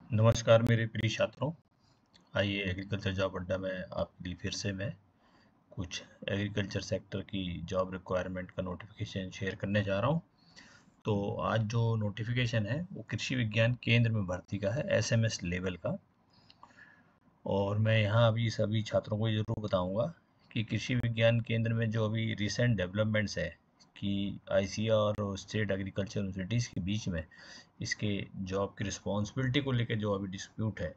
नमस्कार मेरे प्रिय छात्रों। आइए एग्रीकल्चर जॉब अड्डा में आपके लिए फिर से मैं कुछ एग्रीकल्चर सेक्टर की जॉब रिक्वायरमेंट का नोटिफिकेशन शेयर करने जा रहा हूं। तो आज जो नोटिफिकेशन है वो कृषि विज्ञान केंद्र में भर्ती का है, एसएमएस लेवल का। और मैं यहाँ अभी सभी छात्रों को ज़रूर बताऊंगा कि कृषि विज्ञान केंद्र में जो अभी रिसेंट डेवलपमेंट्स है कि आईसीएआर और स्टेट एग्रीकल्चर यूनिवर्सिटीज़ के बीच में इसके जॉब की रिस्पॉन्सिबिलिटी को लेकर जो अभी डिस्प्यूट है,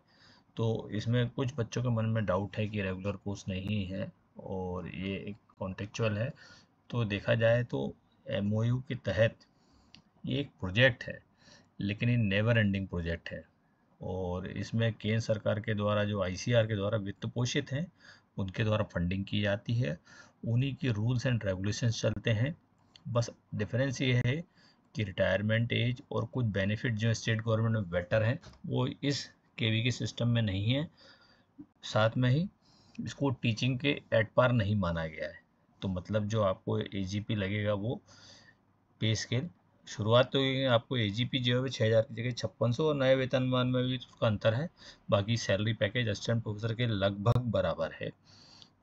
तो इसमें कुछ बच्चों के मन में डाउट है कि रेगुलर कोर्स नहीं है और ये एक कॉन्टेक्चुअल है। तो देखा जाए तो एमओयू के तहत ये एक प्रोजेक्ट है, लेकिन ये नेवर एंडिंग प्रोजेक्ट है। और इसमें केंद्र सरकार के द्वारा जो आईसीआर के द्वारा वित्त पोषित हैं, उनके द्वारा फंडिंग की जाती है, उन्हीं के रूल्स एंड रेगुलेशंस चलते हैं। बस डिफरेंस ये है कि रिटायरमेंट एज और कुछ बेनिफिट जो स्टेट गवर्नमेंट में बेटर हैं वो इस केवी के सिस्टम में नहीं है। साथ में ही इसको टीचिंग के एट पार नहीं माना गया है। तो मतलब जो आपको एजीपी लगेगा वो पे स्केल शुरुआत तो ये आपको एजीपी जो है 6,000 की जगह 5600, और नए वेतनमान में भी उसका अंतर है। बाकी सैलरी पैकेज असिस्टेंट प्रोफेसर के लगभग बराबर है।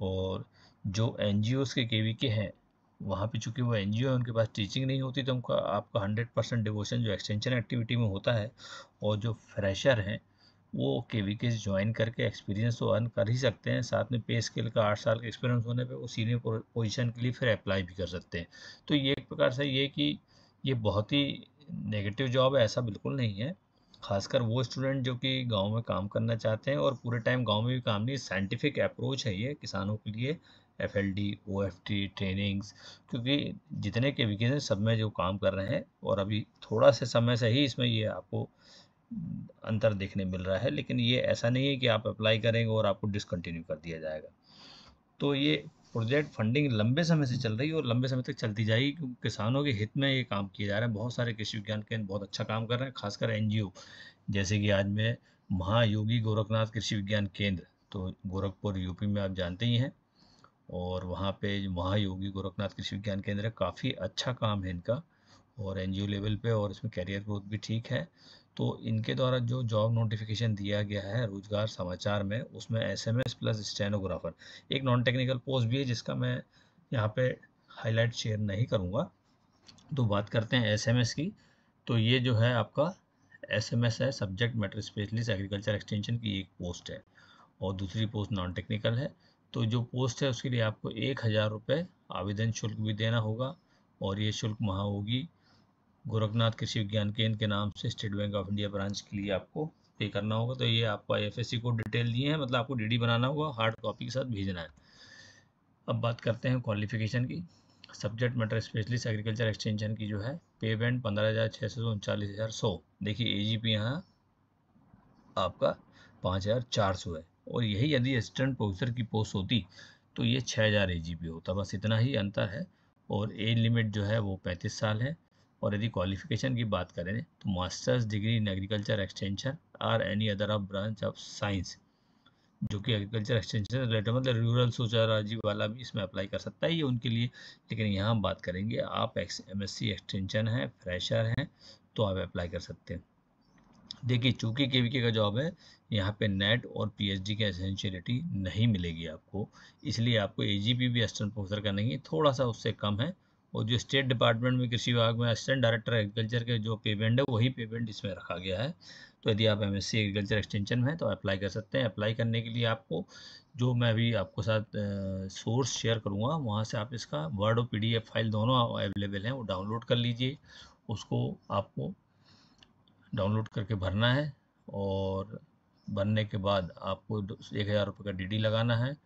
और जो एनजीओ के केवी के हैं, वहाँ पे चूंकि वो एनजीओ है, उनके पास टीचिंग नहीं होती, तो उनका आपका 100% डिवोशन जो एक्सटेंशन एक्टिविटी में होता है। और जो फ्रेशर हैं वो केवी के ज्वाइन करके एक्सपीरियंस तो अर्न कर ही सकते हैं, साथ में पे स्केल का 8 साल का एक्सपीरियंस होने पे वो सीनियर पोजीशन के लिए फिर अप्लाई भी कर सकते हैं। तो ये एक प्रकार से ये कि ये बहुत ही नेगेटिव जॉब है, ऐसा बिल्कुल नहीं है। खासकर वो स्टूडेंट जो कि गांव में काम करना चाहते हैं, और पूरे टाइम गांव में भी काम नहीं, साइंटिफिक अप्रोच है ये किसानों के लिए। एफएलडी ओएफटी ट्रेनिंग्स, क्योंकि जितने के विकेंद्र हैं सब में जो काम कर रहे हैं, और अभी थोड़ा से समय से ही इसमें ये आपको अंतर देखने मिल रहा है। लेकिन ये ऐसा नहीं है कि आप अप्लाई करेंगे और आपको डिसकंटिन्यू कर दिया जाएगा। तो ये प्रोजेक्ट फंडिंग लंबे समय से चल रही है और लंबे समय तक चलती जाएगी, क्योंकि किसानों के हित में ये काम किया जा रहा है। बहुत सारे कृषि विज्ञान केंद्र बहुत अच्छा काम कर रहे हैं, खासकर एनजीओ, जैसे कि आज में महायोगी गोरखनाथ कृषि विज्ञान केंद्र, तो गोरखपुर यूपी में आप जानते ही हैं। और वहाँ पे जो महायोगी गोरखनाथ कृषि विज्ञान केंद्र है, काफ़ी अच्छा काम है इनका और एनजीओ लेवल पे, और इसमें कैरियर ग्रोथ भी ठीक है। तो इनके द्वारा जो जॉब नोटिफिकेशन दिया गया है रोजगार समाचार में, उसमें एसएमएस प्लस स्टेनोग्राफर एक नॉन टेक्निकल पोस्ट भी है, जिसका मैं यहाँ पे हाईलाइट शेयर नहीं करूँगा। तो बात करते हैं एसएमएस की। तो ये जो है आपका एसएमएस है, subject matter specialist agriculture extension की एक पोस्ट है, और दूसरी पोस्ट नॉन टेक्निकल है। तो जो पोस्ट है उसके लिए आपको 1,000 रुपये आवेदन शुल्क भी देना होगा, और ये शुल्क महायोगी गोरखनाथ कृषि विज्ञान केंद्र के नाम से state bank of India branch के लिए आपको पे करना होगा। तो ये आपका एफएससी को डिटेल दिए हैं, मतलब आपको डीडी बनाना होगा, हार्ड कॉपी के साथ भेजना है। अब बात करते हैं क्वालिफिकेशन की। Subject matter specialist agriculture extension की जो है पे बैंड 15,600 से 39,100। देखिए एजीपी यहाँ आपका 5,400 है, और यही यदि असिस्टेंट प्रोफेसर की पोस्ट होती तो ये 6,000 एजीपी होता। बस इतना ही अंतर है। और एज लिमिट जो है वो 35 साल है। और यदि क्वालिफिकेशन की बात करें तो masters degree in agriculture extension or any other of branch of science, जो कि एग्रीकल्चर एक्सटेंशन से रिलेटेड, मतलब रूरल सोसाइटी वाला भी इसमें अप्लाई कर सकता है, ये उनके लिए। लेकिन यहाँ हम बात करेंगे, आप एमएससी एक्सटेंशन है, फ्रेशर हैं, तो आप अप्लाई कर सकते हैं। देखिए चूंकि केवीके का जॉब है, यहाँ पे नेट और पीएचडी की एसेंशियलिटी नहीं मिलेगी आपको, इसलिए आपको एजीपी भी असिस्टेंट प्रोफेसर का नहीं है, थोड़ा सा उससे कम है। और जो स्टेट डिपार्टमेंट में कृषि विभाग में असिस्टेंट डायरेक्टर एग्रीकल्चर के जो पेमेंट है, वही पेमेंट इसमें रखा गया है। तो यदि आप एमएससी एग्रीकल्चर एक्सटेंशन में हैं तो अप्लाई कर सकते हैं। अप्लाई करने के लिए आपको, जो मैं अभी आपको साथ सोर्स शेयर करूँगा, वहाँ से आप इसका वर्ड और पीडीएफ फाइल दोनों अवेलेबल हैं, वो डाउनलोड कर लीजिए। उसको आपको डाउनलोड करके भरना है, और भरने के बाद आपको 1,000 रुपये का डीडी लगाना है,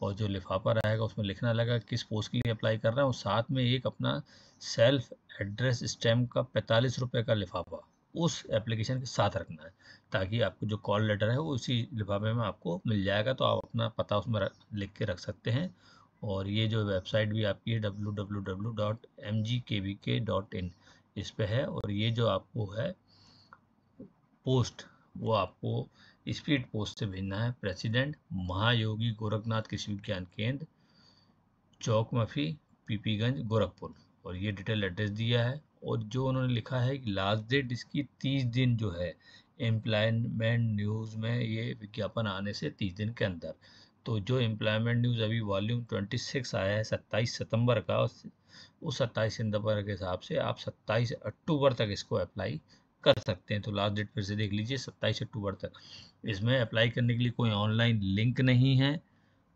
और जो लिफाफा रहेगा उसमें लिखना लगेगा किस पोस्ट के लिए अप्लाई कर रहे हैं, और साथ में एक अपना सेल्फ एड्रेस स्टैम्प का 45 रुपये का लिफाफा उस एप्लीकेशन के साथ रखना है, ताकि आपको जो कॉल लेटर है वो उसी लिफाफे में आपको मिल जाएगा। तो आप अपना पता उसमें लिख के रख सकते हैं। और ये जो वेबसाइट भी आपकी है www.mgkvk.in, इस पे है। और ये जो आपको है पोस्ट, वो आपको स्पीड पोस्ट से भेजना है। प्रेसिडेंट महायोगी गोरखनाथ कृषि विज्ञान केंद्र, चौक मफी, पीपीगंज, गोरखपुर। और ये डिटेल एड्रेस दिया है, और जो उन्होंने लिखा है कि लास्ट डेट इसकी 30 दिन जो है एम्प्लॉयमेंट न्यूज़ में, ये विज्ञापन आने से 30 दिन के अंदर। तो जो एम्प्लॉयमेंट न्यूज़ अभी वॉल्यूम 26 आया है 27 सितंबर का, उस 27 सितंबर के हिसाब से आप 27 अक्टूबर तक इसको अप्लाई कर सकते हैं। तो लास्ट डेट फिर से देख लीजिए 27 अक्टूबर तक। इसमें अप्लाई करने के लिए कोई ऑनलाइन लिंक नहीं है,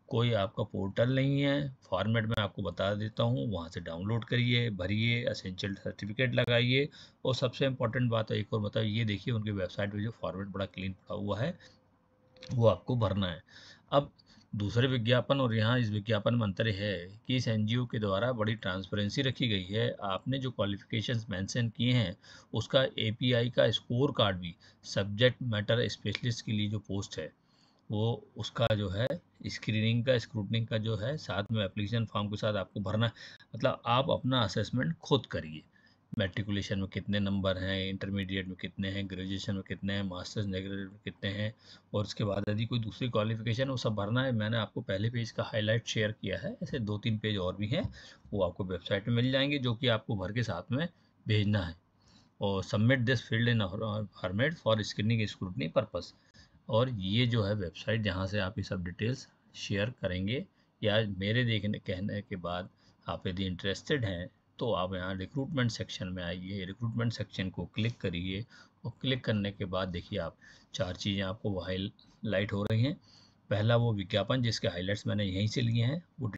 कोई आपका पोर्टल नहीं है। फॉर्मेट में आपको बता देता हूँ, वहाँ से डाउनलोड करिए, भरिए, एसेंशियल सर्टिफिकेट लगाइए। और सबसे इम्पोर्टेंट बात है एक और बताओ, ये देखिए उनके वेबसाइट पे जो फॉर्मेट बड़ा क्लीन पड़ा हुआ है, वो आपको भरना है। अब दूसरे विज्ञापन और यहाँ इस विज्ञापन में अंतर है कि इस एनजीओ के द्वारा बड़ी ट्रांसपेरेंसी रखी गई है। आपने जो क्वालिफिकेशंस मेंशन किए हैं उसका एपीआई का स्कोर कार्ड भी, सब्जेक्ट मैटर स्पेशलिस्ट के लिए जो पोस्ट है वो, उसका जो है स्क्रीनिंग का, स्क्रूटनिंग का जो है, साथ में एप्लीकेशन फॉर्म के साथ आपको भरना है। मतलब आप अपना असेसमेंट खुद करिए। मैट्रिकुलेशन में कितने नंबर हैं, इंटरमीडिएट में कितने हैं, ग्रेजुएशन में कितने हैं, मास्टर्स डिग्री में कितने हैं, और उसके बाद यदि कोई दूसरी क्वालिफिकेशन है वो सब भरना है। मैंने आपको पहले पेज का हाईलाइट शेयर किया है, ऐसे 2-3 पेज और भी हैं, वो आपको वेबसाइट में मिल जाएंगे, जो कि आपको भर के साथ में भेजना है। और submit this field in format for screening scrutiny purpose. और ये जो है वेबसाइट जहाँ से आप ये सब डिटेल्स शेयर करेंगे, या मेरे देखने कहने के बाद आप यदि इंटरेस्टेड हैं तो आप यहाँ रिक्रूटमेंट सेक्शन में आइए, रिक्रूटमेंट सेक्शन को क्लिक करिए, और क्लिक करने के बाद देखिए आप 4 चीज़ें आपको हाईलाइट हो रही हैं। पहला वो विज्ञापन जिसके हाईलाइट्स मैंने यहीं से लिए हैं, वो